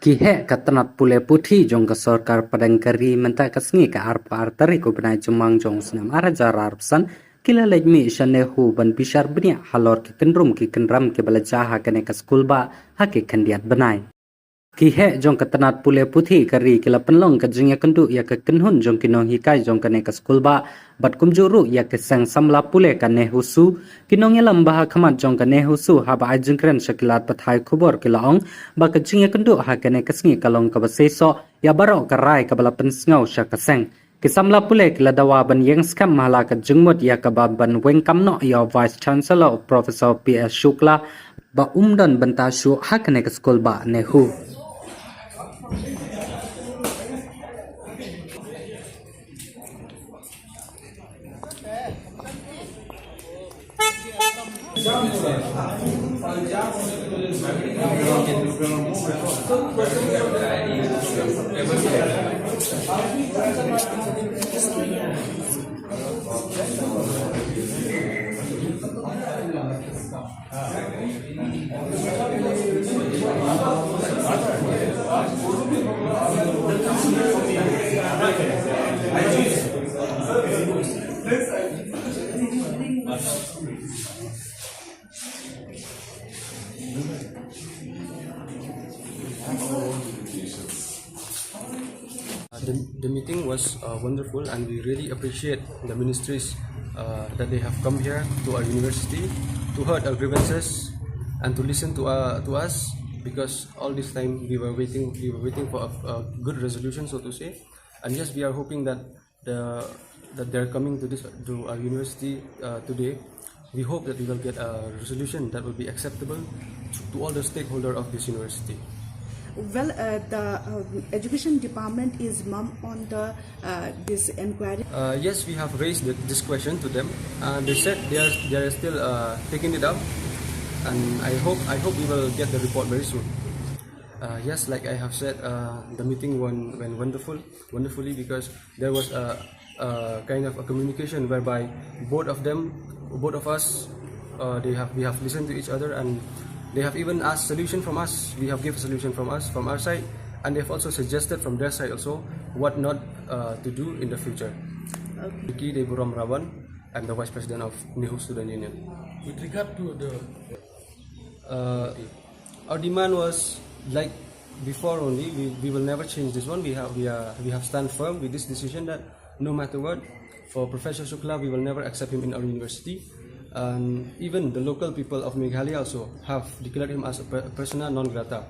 Kihe ka Tnat Pule Puthi jong ka Sorkar Pdeng kari menta kasngi ka arpar tari ko benai jumang jong senam ara jarar pesan kila Leit NEHU ban bishar benia halor ki Kynrum Kynram ke bala jaha kene ka Skul ba hake kandiat benai. Kihe jong ka Tnat Pule Puthi kari kila penlong ka jingya kendu ya ka kenhun jong kinong hikai jong kene ka Skul ba bat kumjuru ya ke sang samla pule ka NEHU su kinong yalam baha khamat jong ka NEHU su haba ajengkren shakilat pathai khubor kilaong ba ka jingya kendu ha kene kasngi kalong ka baseso ya baro ka rai ka bala pensngau sha ka seng kisamla pule kila dawa ban yeng skam mahala ka jengmot ya ka ban weng kamno ya vice chancellor professor PS Shukla ba umdan banta shu ha kene ka Skul ba NEHU. The meeting was wonderful, and we really appreciate the ministries that they have come here to our university to heard our grievances and to listen to us, because all this time we were waiting for a good resolution, so to say. And yes, we are hoping that they're coming to our university today. We hope that we will get a resolution that will be acceptable to all the stakeholders of this university. Well, the education department is mum on this inquiry. Yes, we have raised this question to them, and they said they are still taking it up, and I hope we will get the report very soon. Yes, like I have said, the meeting went wonderfully, because there was a kind of a communication whereby both of us, we have listened to each other, and they have even asked solution from us. We have given solution from our side, and they have also suggested from their side also what not to do in the future. Okay. I'm the Vice President of NEHU Student Union. With regard to the our demand was like before only. We will never change this one. We have stand firm with this decision that no matter what, for Professor Shukla, we will never accept him in our university. And even the local people of Meghalaya also have declared him as a persona non grata.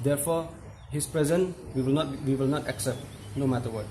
Therefore, his presence we will not accept, no matter what.